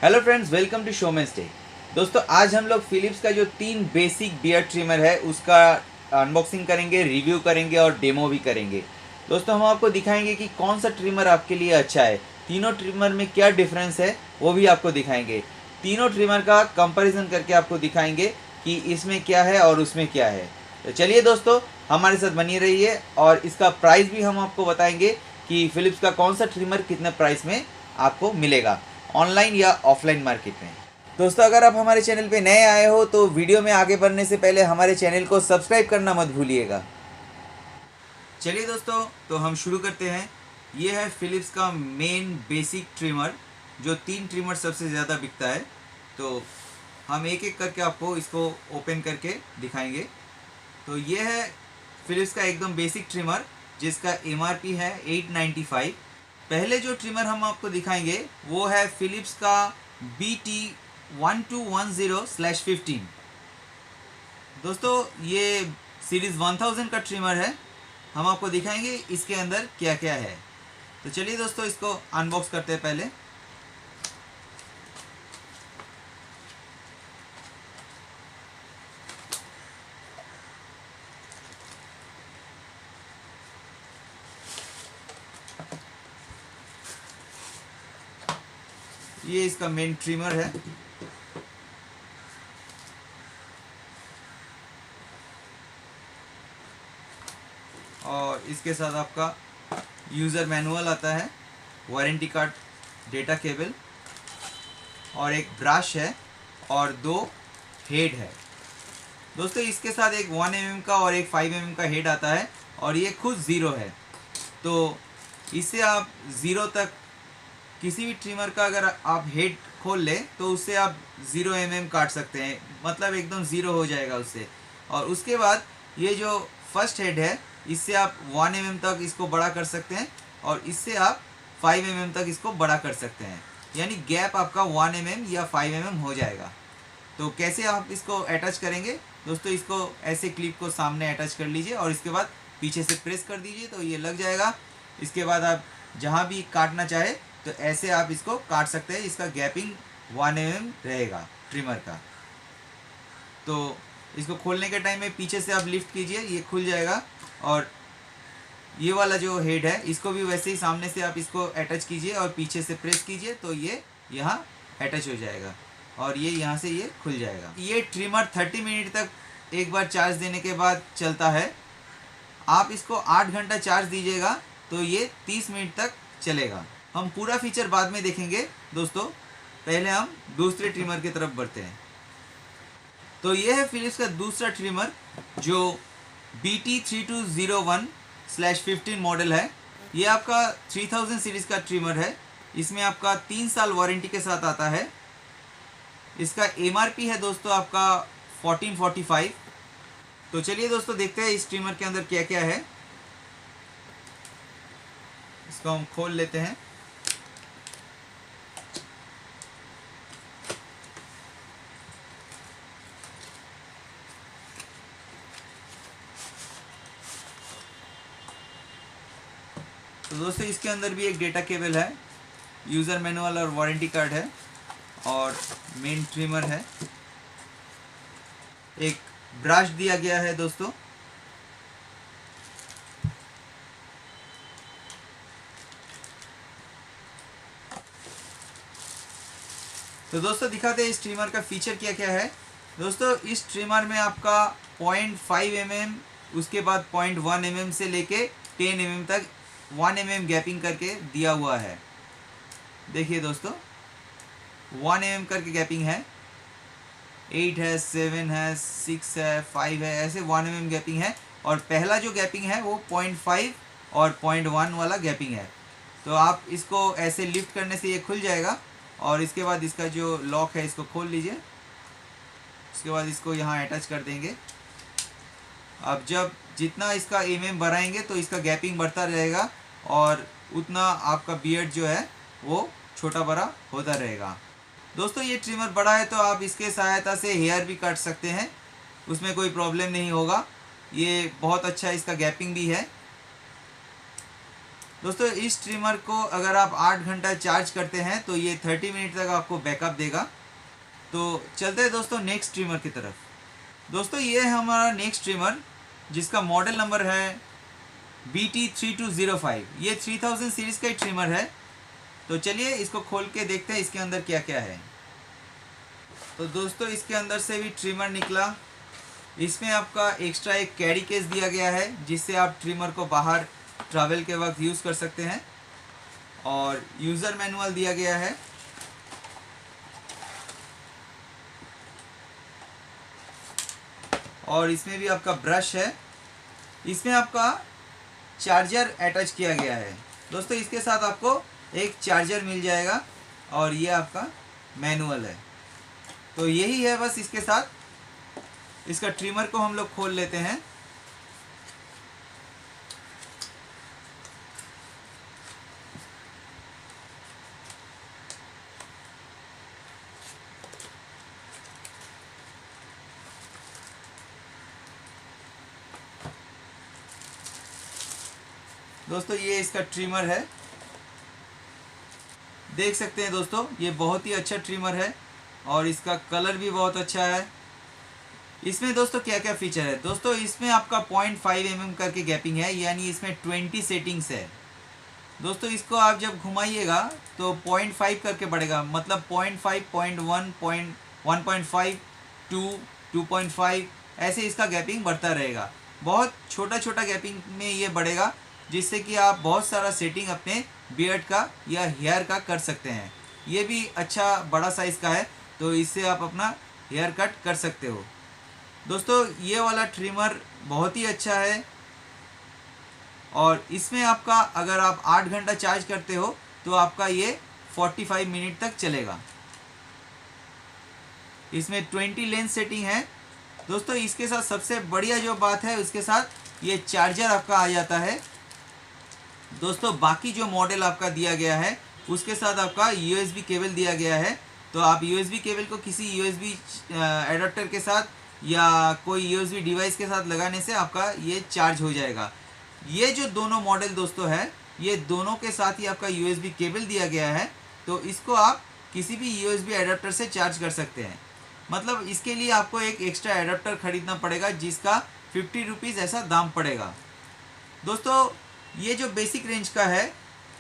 Hello friends, welcome to शोमेंस day. दोस्तों, आज हम लोग फिलिप्स का जो 3 बेसिक बियर्ड ट्रिमर है उसका अनबॉक्सिंग करेंगे, रिव्यू करेंगे और डेमो भी करेंगे। दोस्तों, हम आपको दिखाएंगे कि कौन सा ट्रिमर आपके लिए अच्छा है, तीनों ट्रिमर में क्या डिफरेंस है वो भी आपको दिखाएंगे। तीनों ट्रिमर का कंपैरिजन करके आपको दिखाएंगे कि इसमें क्या है और उसमें क्या है। तो चलिए दोस्तों, हमारे साथ बनी रहिए और इसका प्राइस भी हम आपको बताएंगे कि फिलिप्स का कौन सा ट्रिमर कितने प्राइस में आपको मिलेगा, ऑनलाइन या ऑफलाइन मार्केट में। दोस्तों, अगर आप हमारे चैनल पे नए आए हो तो वीडियो में आगे बढ़ने से पहले हमारे चैनल को सब्सक्राइब करना मत भूलिएगा। चलिए दोस्तों, तो हम शुरू करते हैं। ये है फिलिप्स का मेन बेसिक ट्रिमर, जो 3 ट्रिमर सबसे ज़्यादा बिकता है। तो हम एक एक करके आपको इसको ओपन करके दिखाएंगे। तो ये है फिलिप्स का एकदम बेसिक ट्रिमर, जिसका एमआरपी है 895। पहले जो ट्रिमर हम आपको दिखाएंगे वो है फिलिप्स का BT1210/15। दोस्तों, ये सीरीज़ 1000 का ट्रिमर है। हम आपको दिखाएंगे इसके अंदर क्या क्या है। तो चलिए दोस्तों, इसको अनबॉक्स करते हैं पहले। ये इसका मेन ट्रिमर है। और इसके साथ आपका यूज़र मैनुअल आता है, वारंटी कार्ड, डेटा केबल और एक ब्रश है और 2 हेड है। दोस्तों, इसके साथ एक 1 mm का और एक 5 mm का हेड आता है और ये खुद ज़ीरो है। तो इससे आप ज़ीरो तक किसी भी ट्रिमर का अगर आप हेड खोल लें तो उससे आप 0 mm काट सकते हैं, मतलब एकदम ज़ीरो हो जाएगा उससे। और उसके बाद ये जो फर्स्ट हेड है, इससे आप 1 mm तक इसको बड़ा कर सकते हैं और इससे आप 5 mm तक इसको बड़ा कर सकते हैं, यानी गैप आपका 1 mm या 5 mm हो जाएगा। तो कैसे आप इसको अटैच करेंगे दोस्तों, इसको ऐसे क्लिप को सामने अटैच कर लीजिए और इसके बाद पीछे से प्रेस कर दीजिए तो ये लग जाएगा। इसके बाद आप जहाँ भी काटना चाहे तो ऐसे आप इसको काट सकते हैं। इसका गैपिंग 1 mm रहेगा ट्रिमर का। तो इसको खोलने के टाइम में पीछे से आप लिफ्ट कीजिए, ये खुल जाएगा। और ये वाला जो हेड है इसको भी वैसे ही सामने से आप इसको अटैच कीजिए और पीछे से प्रेस कीजिए तो ये यहाँ अटैच हो जाएगा और ये यहाँ से ये खुल जाएगा। ये ट्रिमर 30 मिनट तक एक बार चार्ज देने के बाद चलता है। आप इसको 8 घंटा चार्ज दीजिएगा तो ये 30 मिनट तक चलेगा। हम पूरा फीचर बाद में देखेंगे दोस्तों, पहले हम दूसरे ट्रिमर की तरफ बढ़ते हैं। तो ये है फिलिप्स का दूसरा ट्रिमर, जो BT3201/15 मॉडल है। ये आपका 3000 सीरीज़ का ट्रिमर है। इसमें आपका 3 साल वारंटी के साथ आता है। इसका एमआरपी है दोस्तों आपका 1445। तो चलिए दोस्तों, देखते हैं इस ट्रिमर के अंदर क्या क्या है। इसको हम खोल लेते हैं। तो दोस्तों, इसके अंदर भी एक डेटा केबल है, यूज़र मैनुअल और वारंटी कार्ड है और मेन ट्रिमर है। एक ब्रश दिया गया है दोस्तों। तो दोस्तों, दिखाते हैं इस ट्रिमर का फीचर क्या क्या है। दोस्तों, इस ट्रिमर में आपका 0.5 mm, उसके बाद 0.1 mm से लेके 10 mm तक 1 mm गैपिंग करके दिया हुआ है। देखिए दोस्तों, 1 mm करके गैपिंग है, 8 है, 7 है, 6 है, 5 है, ऐसे 1 mm गैपिंग है। और पहला जो गैपिंग है वो 0.5 और 0.1 वाला गैपिंग है। तो आप इसको ऐसे लिफ्ट करने से ये खुल जाएगा और इसके बाद इसका जो लॉक है इसको खोल लीजिए। उसके बाद इसको यहाँ अटैच कर देंगे। अब जब जितना इसका mm बढ़ाएंगे तो इसका गैपिंग बढ़ता रहेगा और उतना आपका बियर्ड जो है वो छोटा बड़ा होता रहेगा। दोस्तों, ये ट्रिमर बड़ा है तो आप इसके सहायता से हेयर भी काट सकते हैं, उसमें कोई प्रॉब्लम नहीं होगा। ये बहुत अच्छा इसका गैपिंग भी है। दोस्तों इस ट्रिमर को अगर आप 8 घंटा चार्ज करते हैं तो ये 30 मिनट तक आपको बैकअप देगा। तो चलते हैं दोस्तों नेक्स्ट ट्रिमर की तरफ। दोस्तों ये है हमारा नेक्स्ट ट्रिमर जिसका मॉडल नंबर है BT3205। ये 3000 सीरीज़ का ही ट्रिमर है। तो चलिए इसको खोल के देखते हैं इसके अंदर क्या क्या है। तो दोस्तों इसके अंदर से भी ट्रिमर निकला। इसमें आपका एक्स्ट्रा एक कैरी केस दिया गया है जिससे आप ट्रिमर को बाहर ट्रैवल के वक्त यूज़ कर सकते हैं, और यूज़र मैनुअल दिया गया है। और इसमें भी आपका ब्रश है। इसमें आपका चार्जर अटैच किया गया है। दोस्तों इसके साथ आपको एक चार्जर मिल जाएगा, और ये आपका मैनुअल है। तो यही है बस इसके साथ। इसका ट्रिमर को हम लोग खोल लेते हैं। दोस्तों ये इसका ट्रिमर है, देख सकते हैं दोस्तों, ये बहुत ही अच्छा ट्रिमर है और इसका कलर भी बहुत अच्छा है। इसमें दोस्तों क्या क्या फीचर है। दोस्तों इसमें आपका 0.5 mm करके गैपिंग है, यानी इसमें 20 सेटिंग्स है। दोस्तों इसको आप जब घुमाइएगा तो 0.5 करके बढ़ेगा, मतलब 0.5, 0.1, 1.5, 2, 2.5 ऐसे इसका गैपिंग बढ़ता रहेगा। बहुत छोटा छोटा गैपिंग में ये बढ़ेगा, जिससे कि आप बहुत सारा सेटिंग अपने बियर्ड का या हेयर का कर सकते हैं। ये भी अच्छा बड़ा साइज़ का है, तो इससे आप अपना हेयर कट कर सकते हो। दोस्तों ये वाला ट्रिमर बहुत ही अच्छा है, और इसमें आपका अगर आप 8 घंटा चार्ज करते हो तो आपका ये 45 मिनट तक चलेगा। इसमें 20 लेंस सेटिंग है। दोस्तों इसके साथ सबसे बढ़िया जो बात है, उसके साथ ये चार्जर आपका आ जाता है। दोस्तों बाकी जो मॉडल आपका दिया गया है उसके साथ आपका USB केबल दिया गया है। तो आप USB केबल को किसी USB एडाप्टर के साथ या कोई USB डिवाइस के साथ लगाने से आपका ये चार्ज हो जाएगा। ये जो दोनों मॉडल दोस्तों है, ये दोनों के साथ ही आपका USB केबल दिया गया है। तो इसको आप किसी भी USB एडाप्टर से चार्ज कर सकते हैं। मतलब इसके लिए आपको एक एक्स्ट्रा एडाप्टर ख़रीदना पड़ेगा, जिसका 50 रुपीज़ ऐसा दाम पड़ेगा। दोस्तों ये जो बेसिक रेंज का है,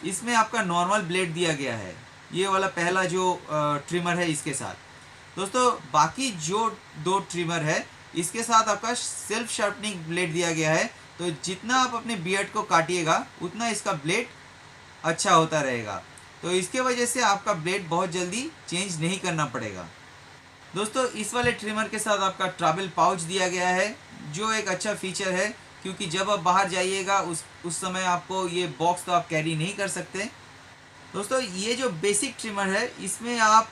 इसमें आपका नॉर्मल ब्लेड दिया गया है। ये वाला पहला जो ट्रिमर है इसके साथ। दोस्तों बाकी जो दो ट्रिमर है, इसके साथ आपका सेल्फ शार्पनिंग ब्लेड दिया गया है। तो जितना आप अपने बियर्ड को काटिएगा उतना इसका ब्लेड अच्छा होता रहेगा। तो इसके वजह से आपका ब्लेड बहुत जल्दी चेंज नहीं करना पड़ेगा। दोस्तों इस वाले ट्रिमर के साथ आपका ट्रैवल पाउच दिया गया है, जो एक अच्छा फीचर है, क्योंकि जब आप बाहर जाइएगा उस समय आपको ये बॉक्स तो आप कैरी नहीं कर सकते। दोस्तों ये जो बेसिक ट्रिमर है, इसमें आप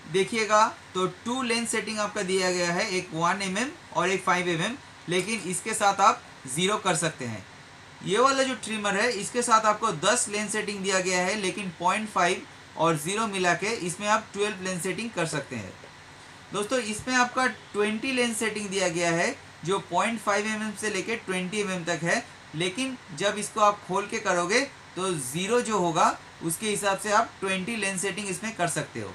देखिएगा तो 2 लेंस सेटिंग आपका दिया गया है, एक 1 mm और एक 5 mm, लेकिन इसके साथ आप 0 कर सकते हैं। ये वाला जो ट्रिमर है, इसके साथ आपको 10 लेंस सेटिंग दिया गया है, लेकिन 0.5 और 0 मिला के इसमें आप 12 लेंस सेटिंग कर सकते हैं। दोस्तों इसमें आपका 20 लेंस सेटिंग दिया गया है, जो 0.5 mm से लेके 20 mm तक है, लेकिन जब इसको आप खोल के करोगे तो 0 जो होगा उसके हिसाब से आप 20 लेंस सेटिंग इसमें कर सकते हो।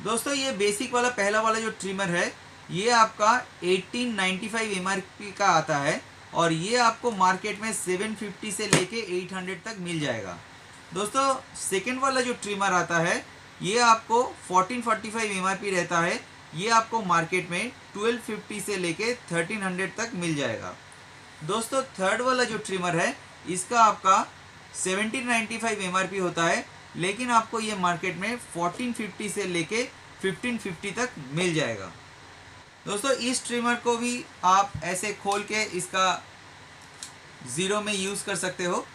दोस्तों ये बेसिक वाला पहला वाला जो ट्रिमर है, ये आपका 1895 MRP का आता है, और ये आपको मार्केट में 750 से लेके 800 तक मिल जाएगा। दोस्तों सेकेंड वाला जो ट्रिमर आता है, ये आपको 1445 MRP रहता है। ये आपको मार्केट में 1250 से लेके 1300 तक मिल जाएगा। दोस्तों थर्ड वाला जो ट्रिमर है, इसका आपका 1795 MRP होता है, लेकिन आपको ये मार्केट में 1450 से लेके 1550 तक मिल जाएगा। दोस्तों इस ट्रिमर को भी आप ऐसे खोल के इसका 0 में यूज़ कर सकते हो।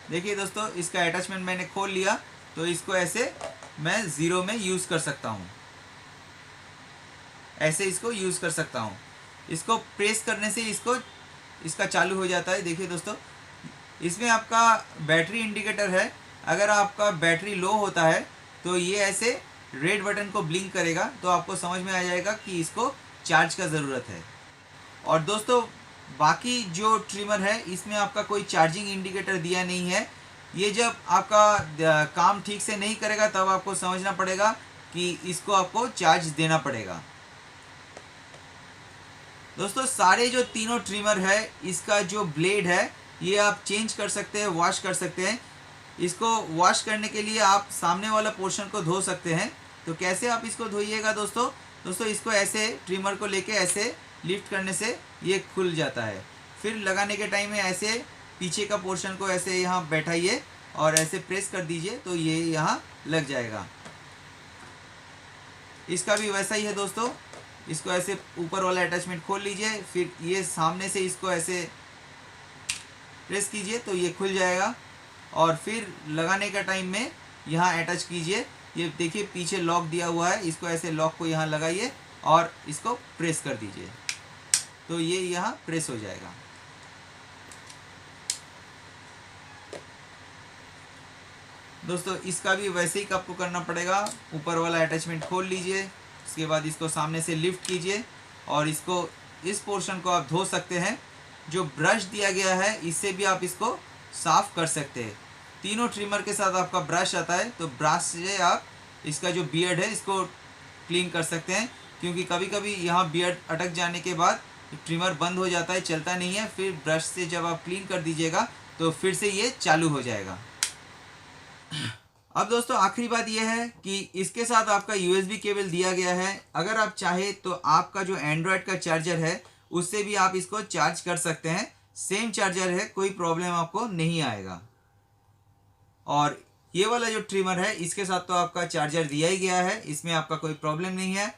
देखिए दोस्तों, इसका अटैचमेंट मैंने खोल लिया, तो इसको ऐसे मैं 0 में यूज़ कर सकता हूँ। ऐसे इसको यूज़ कर सकता हूँ। इसको प्रेस करने से इसका चालू हो जाता है। देखिए दोस्तों, इसमें आपका बैटरी इंडिकेटर है। अगर आपका बैटरी लो होता है तो ये ऐसे रेड बटन को ब्लिंक करेगा, तो आपको समझ में आ जाएगा कि इसको चार्ज का ज़रूरत है। और दोस्तों बाकी जो ट्रिमर है, इसमें आपका कोई चार्जिंग इंडिकेटर दिया नहीं है। ये जब आपका काम ठीक से नहीं करेगा तब आपको समझना पड़ेगा कि इसको आपको चार्ज देना पड़ेगा। दोस्तों सारे जो तीनों ट्रिमर है, इसका जो ब्लेड है ये आप चेंज कर सकते हैं, वॉश कर सकते हैं। इसको वॉश करने के लिए आप सामने वाला पोर्शन को धो सकते हैं। तो कैसे आप इसको धोइएगा दोस्तों? इसको ऐसे ट्रिमर को लेके ऐसे लिफ्ट करने से ये खुल जाता है। फिर लगाने के टाइम में ऐसे पीछे का पोर्शन को ऐसे यहाँ बैठाइए और ऐसे प्रेस कर दीजिए तो ये यहाँ लग जाएगा। इसका भी वैसा ही है दोस्तों। इसको ऐसे ऊपर वाला अटैचमेंट खोल लीजिए, फिर ये सामने से इसको ऐसे प्रेस कीजिए तो ये खुल जाएगा। और फिर लगाने का टाइम में यहाँ अटैच कीजिए। ये देखिए पीछे लॉक दिया हुआ है, इसको ऐसे लॉक को यहाँ लगाइए और इसको प्रेस कर दीजिए तो ये यहाँ प्रेस हो जाएगा। दोस्तों इसका भी वैसे ही आपको करना पड़ेगा। ऊपर वाला अटैचमेंट खोल लीजिए, उसके बाद इसको सामने से लिफ्ट कीजिए और इसको इस पोर्शन को आप धो सकते हैं। जो ब्रश दिया गया है इससे भी आप इसको साफ़ कर सकते हैं। तीनों ट्रिमर के साथ आपका ब्रश आता है, तो ब्रश से आप इसका जो बियर्ड है इसको क्लीन कर सकते हैं। क्योंकि कभी कभी यहाँ बियर्ड अटक जाने के बाद ट्रिमर बंद हो जाता है, चलता नहीं है। फिर ब्रश से जब आप क्लीन कर दीजिएगा तो फिर से ये चालू हो जाएगा। अब दोस्तों आखिरी बात यह है कि इसके साथ आपका USB केबल दिया गया है। अगर आप चाहे तो आपका जो एंड्रॉयड का चार्जर है उससे भी आप इसको चार्ज कर सकते हैं। सेम चार्जर है, कोई प्रॉब्लम आपको नहीं आएगा। और ये वाला जो ट्रिमर है इसके साथ तो आपका चार्जर दिया ही गया है, इसमें आपका कोई प्रॉब्लम नहीं है।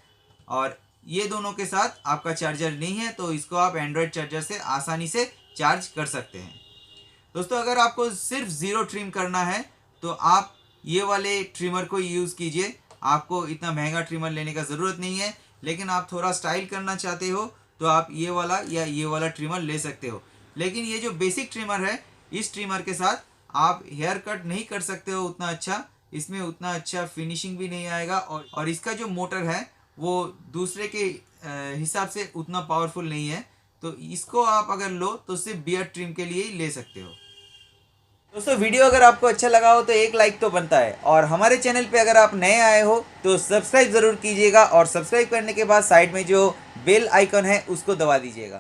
और ये दोनों के साथ आपका चार्जर नहीं है, तो इसको आप एंड्रॉयड चार्जर से आसानी से चार्ज कर सकते हैं। दोस्तों अगर आपको सिर्फ ज़ीरो ट्रिम करना है तो आप ये वाले ट्रिमर को यूज़ कीजिए। आपको इतना महंगा ट्रिमर लेने का ज़रूरत नहीं है। लेकिन आप थोड़ा स्टाइल करना चाहते हो तो आप ये वाला या ये वाला ट्रिमर ले सकते हो। लेकिन ये जो बेसिक ट्रिमर है, इस ट्रिमर के साथ आप हेयर कट नहीं कर सकते हो उतना अच्छा। इसमें उतना अच्छा फिनिशिंग भी नहीं आएगा और इसका जो मोटर है वो दूसरे के हिसाब से उतना पावरफुल नहीं है। तो इसको आप अगर लो तो सिर्फ बियर्ड ट्रिम के लिए ही ले सकते हो। दोस्तों वीडियो अगर आपको अच्छा लगा हो तो एक लाइक तो बनता है, और हमारे चैनल पे अगर आप नए आए हो तो सब्सक्राइब ज़रूर कीजिएगा। और सब्सक्राइब करने के बाद साइड में जो बेल आइकन है उसको दबा दीजिएगा।